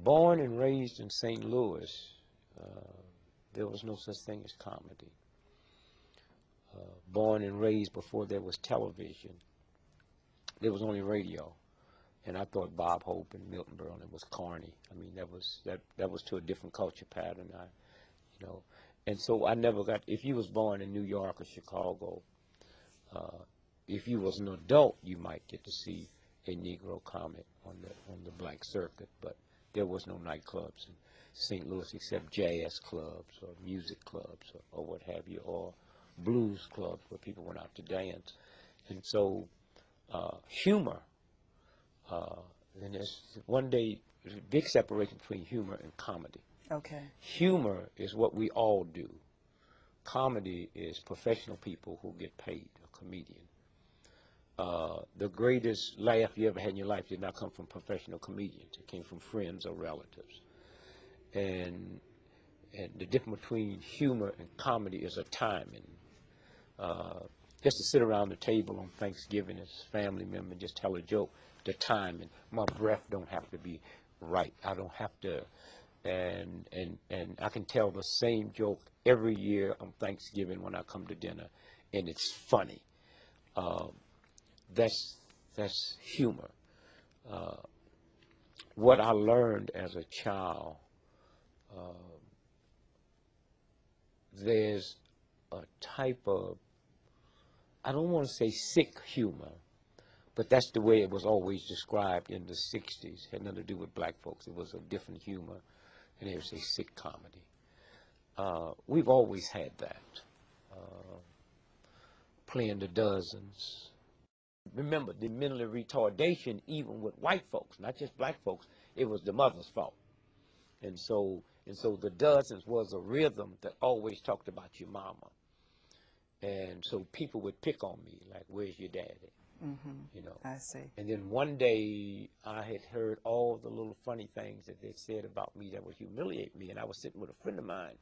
Born and raised in St. Louis, there was no such thing as comedy. Born and raised before there was television, there was only radio. And I thought Bob Hope and Milton Berle was corny. I mean, that was to a different culture pattern. You know, and so I never got. If you was born in New York or Chicago, if you was an adult, you might get to see a Negro comic on the black circuit. But there was no nightclubs in St. Louis except jazz clubs or music clubs or what have you, or blues clubs where people went out to dance. And so humor. And there's a big separation between humor and comedy. Okay. Humor is what we all do. Comedy is professional people who get paid, a comedian. The greatest laugh you ever had in your life did not come from professional comedians. It came from friends or relatives. And the difference between humor and comedy is a timing. Just to sit around the table on Thanksgiving as family members and just tell a joke, the timing, my breath don't have to be right. I don't have to, and I can tell the same joke every year on Thanksgiving when I come to dinner, and it's funny. That's humor. What I learned as a child, there's a type of, I don't want to say sick humor, but that's the way it was always described in the 60s. It had nothing to do with black folks. It was a different humor, and they would say sick comedy. We've always had that, playing the dozens. Remember, the mental retardation, even with white folks, not just black folks, it was the mother's fault. And so the dozens was a rhythm that always talked about your mama. And so people would pick on me, like, where's your daddy? Mm-hmm. You know. I see. And then one day I had heard all the little funny things that they said about me that would humiliate me. And I was sitting with a friend of mine.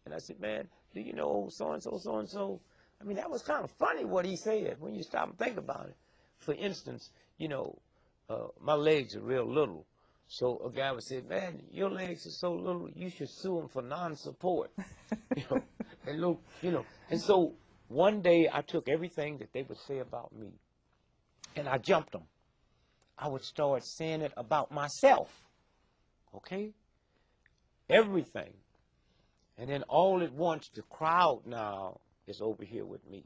And I said, man, do you know so-and-so, so-and-so? I mean, that was kind of funny what he said when you stop and think about it. For instance, you know, my legs are real little. So a guy would say, man, your legs are so little, you should sue him for non-support. You know, and look, you know, and so one day I took everything that they would say about me and I jumped them. I would start saying it about myself, okay? Everything. And then all at once, the crowd now is over here with me.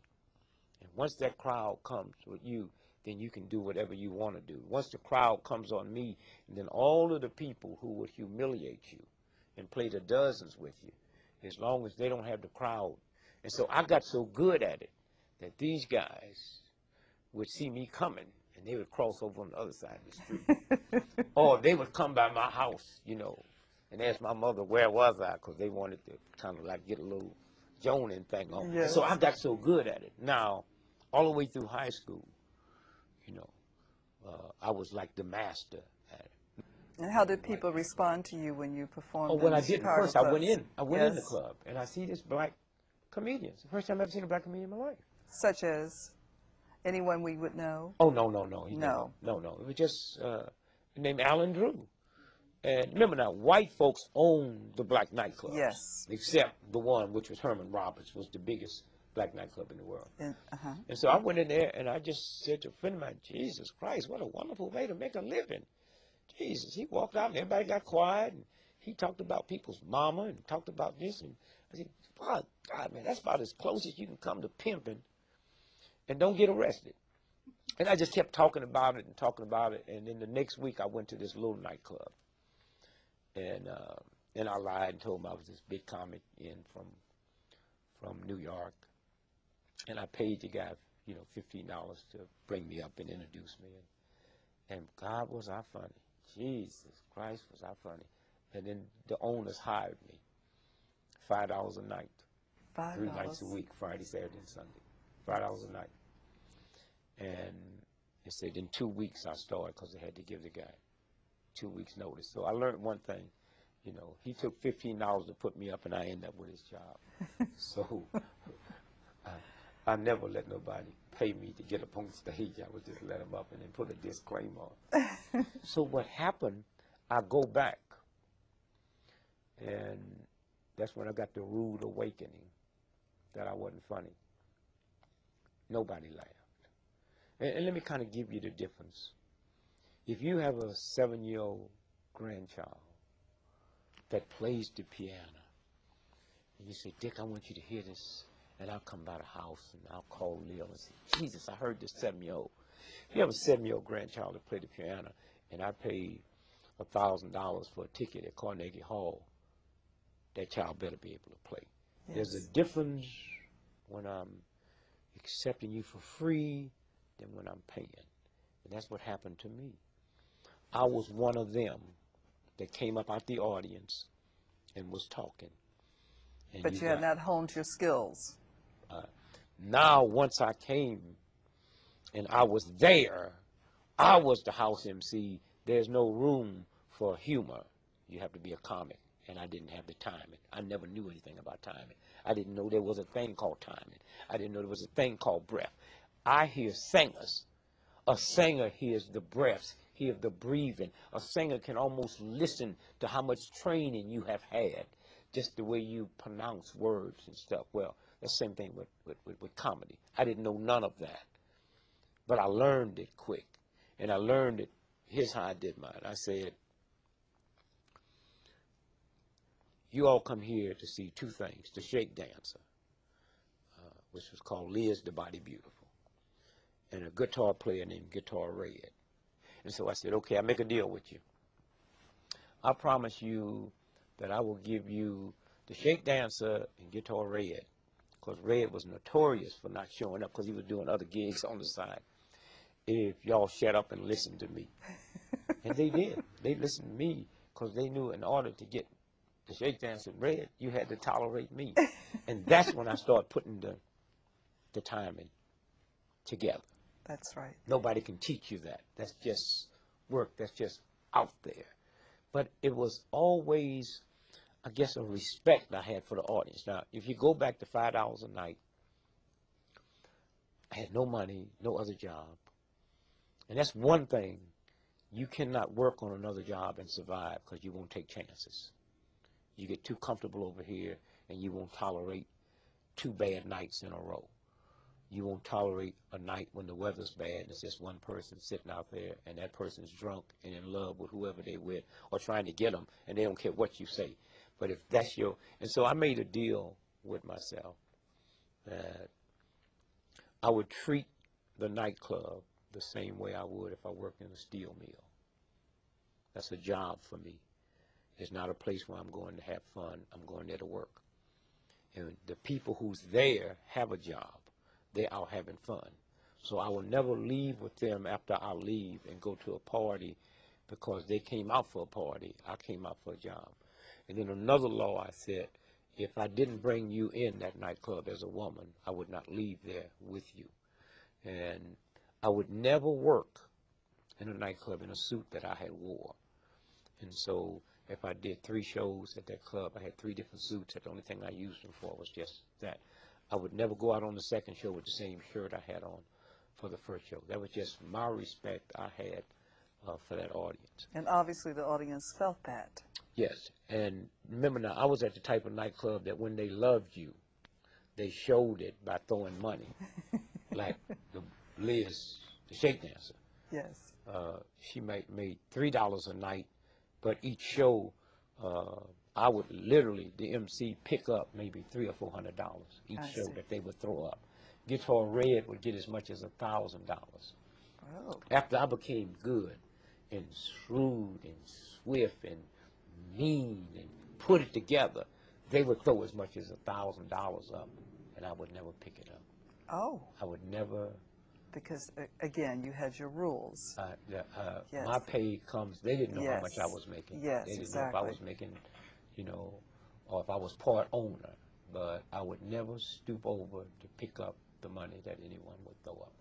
And once that crowd comes with you, then you can do whatever you want to do. Once the crowd comes on me, and then all of the people who would humiliate you and play the dozens with you, as long as they don't have the crowd. And so I got so good at it that these guys would see me coming, and they would cross over on the other side of the street. Or they would come by my house, you know, and ask my mother, where was I? Because they wanted to kind of like get a little joning thing on. Yes. So I got so good at it. Now, all the way through high school, you know, I was like the master at it. And how did people respond to you when you performed? Oh, when in I the did Chicago first, I went clubs? in. I went in the club, and I see this black comedian. It's the first time I've ever seen a black comedian in my life. Such as anyone we would know? Oh, no. No. It was just named Alan Drew. And remember now, white folks owned the black nightclubs. Yes. Except the one, which was Herman Roberts, was the biggest black nightclub in the world. And so I went in there, and I just said to a friend of mine, Jesus Christ, what a wonderful way to make a living. Jesus, he walked out, and everybody got quiet, and he talked about people's mama and talked about this. And I said, God, man, that's about as close as you can come to pimping and don't get arrested. And I just kept talking about it. And then the next week, I went to this little nightclub. And I lied and told him I was this big comic in from New York. And I paid the guy, you know, $15 to bring me up and introduce me. And God, was I funny. Jesus Christ, was I funny. And then the owners hired me. $5 a night. $5. 3 nights a week, Friday, Saturday, and Sunday. $5 a night. And they said in 2 weeks I started because they had to give the guy 2 weeks notice. So I learned one thing. You know, he took $15 to put me up, and I ended up with his job. So I never let nobody pay me to get up on stage. I would just let them up and then put a disclaimer on. So what happened, I go back And that's when I got the rude awakening that I wasn't funny. Nobody laughed. And let me kind of give you the difference. If you have a 7-year-old grandchild that plays the piano, and you say, Dick, I want you to hear this, and I'll come by the house, and I'll call Leo and say, Jesus, I heard this 7-year-old. If you have a 7-year-old grandchild that play the piano, and I paid $1,000 for a ticket at Carnegie Hall, that child better be able to play. Yes. There's a difference when I'm accepting you for free than when I'm paying. And that's what happened to me. I was one of them that came up out the audience and was talking. And But you had not honed your skills. Now, once I came and I was there, I was the house MC. There's no room for humor. You have to be a comic. And I didn't have the timing. I never knew anything about timing. I didn't know there was a thing called timing. I didn't know there was a thing called breath. I hear singers. A singer hears the breaths, hears the breathing. A singer can almost listen to how much training you have had, just the way you pronounce words and stuff. Well, that's the same thing with comedy. I didn't know none of that. But I learned it quick. And I learned it. Here's how I did mine. I said, you all come here to see two things: the shake dancer, which was called Liz the Body Beautiful, and a guitar player named Guitar Red. And so I said, okay, I'll make a deal with you. I promise you that I will give you the shake dancer and Guitar Red, because Red was notorious for not showing up because he was doing other gigs on the side, if y'all shut up and listen to me. And they did. They listened to me because they knew in order to get the shake dance and Red, you had to tolerate me. And that's when I started putting the timing together. That's right. Nobody can teach you that. That's just work. That's just out there. But it was always, I guess, a respect I had for the audience. Now, if you go back to $5 a night, I had no money, no other job. And that's one thing. You cannot work on another job and survive because you won't take chances. You get too comfortable over here, and you won't tolerate 2 bad nights in a row. You won't tolerate a night when the weather's bad and it's just one person sitting out there, and that person's drunk and in love with whoever they're with or trying to get them, and they don't care what you say. But if that's your... And so I made a deal with myself that I would treat the nightclub the same way I would if I worked in a steel mill. That's a job for me. It's not a place where I'm going to have fun. I'm going there to work. And the people who's there have a job. They're out having fun. So I will never leave with them after I leave and go to a party because they came out for a party. I came out for a job. And then another law I said, if I didn't bring you in that nightclub as a woman, I would not leave there with you. And I would never work in a nightclub in a suit that I had wore. And so if I did 3 shows at that club, I had 3 different suits. And the only thing I used them for was just that. I would never go out on the second show with the same shirt I had on for the first show. That was just my respect I had for that audience. And obviously the audience felt that. Yes. And remember now, I was at the type of nightclub that when they loved you, they showed it by throwing money. Like the Liz, the shake dancer. Yes. She made $3 a night, but each show, I would literally, the MC, pick up maybe $300 or $400 each show that they would throw up. Guitar Red would get as much as $1,000. Oh. After I became good and shrewd and swift and mean and put it together, they would throw as much as $1,000 up, and I would never pick it up. Oh. I would never. Because, again, you had your rules. Yes. My pay comes, they didn't know how much I was making. Yes, they didn't exactly. know if I was making, or if I was part owner. But I would never stoop over to pick up the money that anyone would throw up.